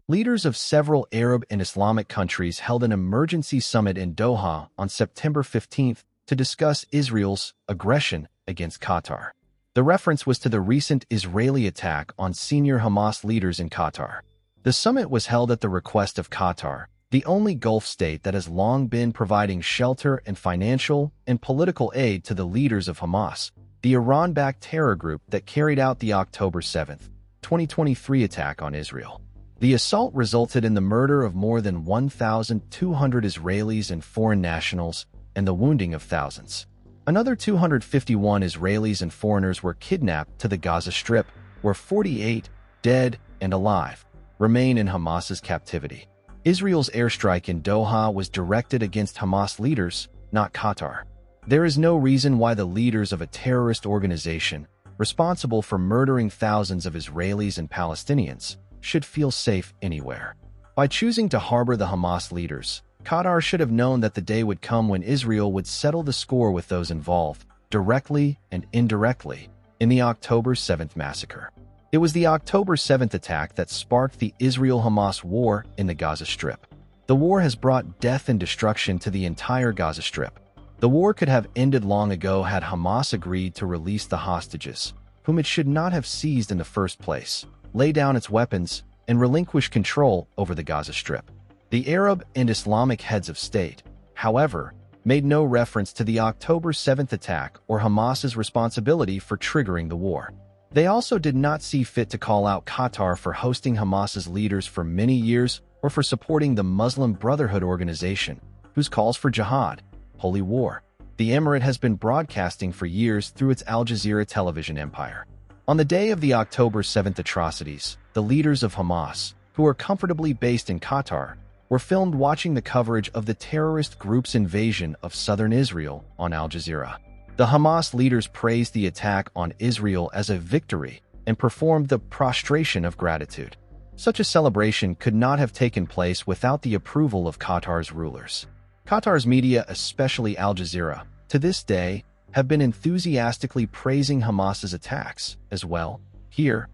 Leaders of several Arab and Islamic countries held an emergency summit in Doha on September 15th to discuss Israel's aggression against Qatar. The reference was to the recent Israeli attack on senior Hamas leaders in Qatar. The summit was held at the request of Qatar, the only Gulf state that has long been providing shelter and financial and political aid to the leaders of Hamas, the Iran-backed terror group that carried out the October 7, 2023 attack on Israel. The assault resulted in the murder of more than 1,200 Israelis and foreign nationals and the wounding of thousands. Another 251 Israelis and foreigners were kidnapped to the Gaza Strip, where 48, dead and alive, remain in Hamas's captivity. Israel's airstrike in Doha was directed against Hamas leaders, not Qatar. There is no reason why the leaders of a terrorist organization responsible for murdering thousands of Israelis and Palestinians should feel safe anywhere. By choosing to harbor the Hamas leaders, Qatar should have known that the day would come when Israel would settle the score with those involved, directly and indirectly, in the October 7th massacre. It was the October 7th attack that sparked the Israel-Hamas war in the Gaza Strip. The war has brought death and destruction to the entire Gaza Strip. The war could have ended long ago had Hamas agreed to release the hostages, whom it should not have seized in the first place, lay down its weapons, and relinquish control over the Gaza Strip. The Arab and Islamic heads of state, however, made no reference to the October 7th attack or Hamas's responsibility for triggering the war. They also did not see fit to call out Qatar for hosting Hamas's leaders for many years or for supporting the Muslim Brotherhood organization, whose calls for jihad, holy war, the emirate has been broadcasting for years through its Al Jazeera television empire. On the day of the October 7th atrocities, the leaders of Hamas, who are comfortably based in Qatar, were filmed watching the coverage of the terrorist group's invasion of southern Israel on Al Jazeera. The Hamas leaders praised the attack on Israel as a victory and performed the prostration of gratitude. Such a celebration could not have taken place without the approval of Qatar's rulers. Qatar's media, especially Al Jazeera, to this day, have been enthusiastically praising Hamas's attacks as well, here,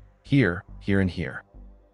and here.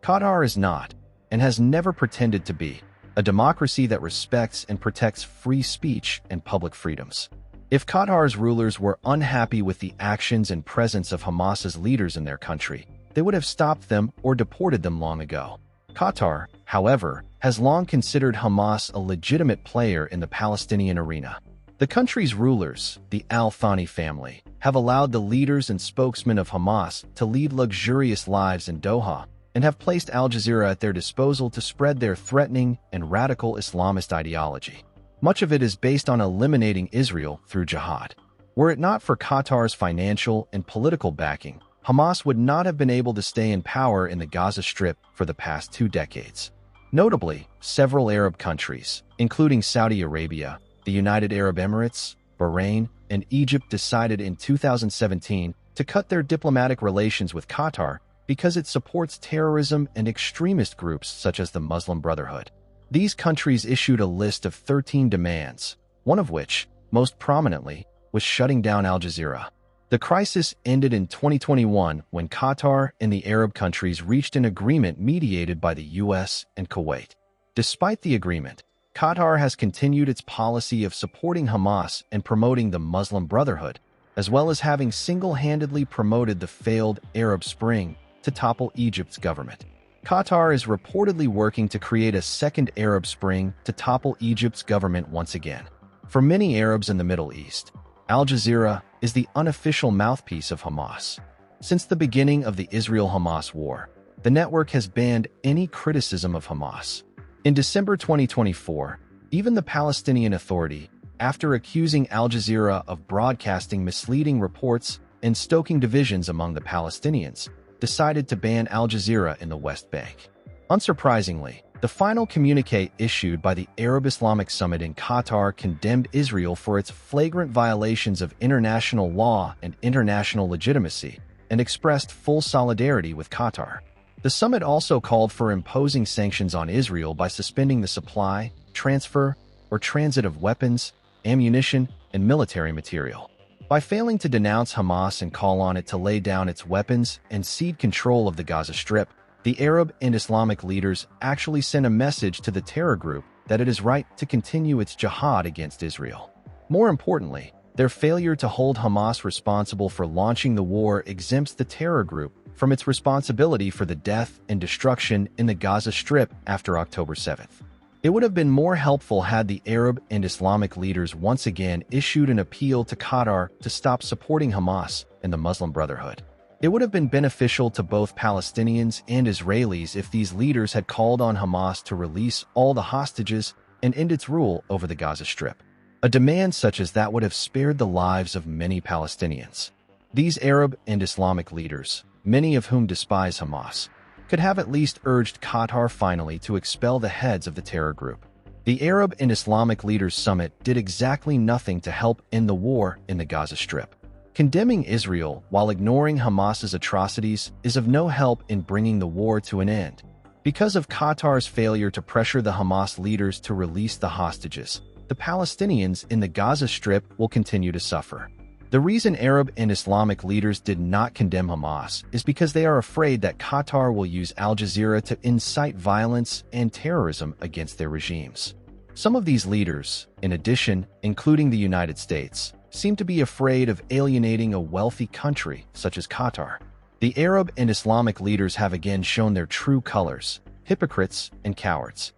Qatar is not, and has never pretended to be, a democracy that respects and protects free speech and public freedoms. If Qatar's rulers were unhappy with the actions and presence of Hamas's leaders in their country, they would have stopped them or deported them long ago. Qatar, however, has long considered Hamas a legitimate player in the Palestinian arena. The country's rulers, the Al Thani family, have allowed the leaders and spokesmen of Hamas to lead luxurious lives in Doha and have placed Al Jazeera at their disposal to spread their threatening and radical Islamist ideology. Much of it is based on eliminating Israel through jihad. Were it not for Qatar's financial and political backing, Hamas would not have been able to stay in power in the Gaza Strip for the past 2 decades. Notably, several Arab countries, including Saudi Arabia, the United Arab Emirates, Bahrain, and Egypt decided in 2017 to cut their diplomatic relations with Qatar because it supports terrorism and extremist groups such as the Muslim Brotherhood. These countries issued a list of 13 demands, one of which, most prominently, was shutting down Al Jazeera. The crisis ended in 2021 when Qatar and the Arab countries reached an agreement mediated by the US and Kuwait. Despite the agreement, Qatar has continued its policy of supporting Hamas and promoting the Muslim Brotherhood, as well as having single-handedly promoted the failed Arab Spring to topple Egypt's government. Qatar is reportedly working to create a second Arab Spring to topple Egypt's government once again. For many Arabs in the Middle East, Al Jazeera is the unofficial mouthpiece of Hamas. Since the beginning of the Israel-Hamas war, the network has banned any criticism of Hamas. In December 2024, even the Palestinian Authority, after accusing Al Jazeera of broadcasting misleading reports and stoking divisions among the Palestinians, decided to ban Al Jazeera in the West Bank. Unsurprisingly, the final communique issued by the Arab Islamic Summit in Qatar condemned Israel for its flagrant violations of international law and international legitimacy and expressed full solidarity with Qatar. The summit also called for imposing sanctions on Israel by suspending the supply, transfer, or transit of weapons, ammunition, and military material. By failing to denounce Hamas and call on it to lay down its weapons and cede control of the Gaza Strip, The Arab and Islamic leaders actually sent a message to the terror group that it is right to continue its jihad against Israel. More importantly, their failure to hold Hamas responsible for launching the war exempts the terror group from its responsibility for the death and destruction in the Gaza Strip after October 7th. It would have been more helpful had the Arab and Islamic leaders once again issued an appeal to Qatar to stop supporting Hamas and the Muslim Brotherhood. It would have been beneficial to both Palestinians and Israelis if these leaders had called on Hamas to release all the hostages and end its rule over the Gaza Strip. A demand such as that would have spared the lives of many Palestinians. These Arab and Islamic leaders, many of whom despise Hamas, could have at least urged Qatar finally to expel the heads of the terror group. The Arab and Islamic Leaders Summit did exactly nothing to help end the war in the Gaza Strip. Condemning Israel while ignoring Hamas's atrocities is of no help in bringing the war to an end. Because of Qatar's failure to pressure the Hamas leaders to release the hostages, the Palestinians in the Gaza Strip will continue to suffer. The reason Arab and Islamic leaders did not condemn Hamas is because they are afraid that Qatar will use Al Jazeera to incite violence and terrorism against their regimes. Some of these leaders, in addition, including the United States, seem to be afraid of alienating a wealthy country such as Qatar. The Arab and Islamic leaders have again shown their true colors, hypocrites and cowards.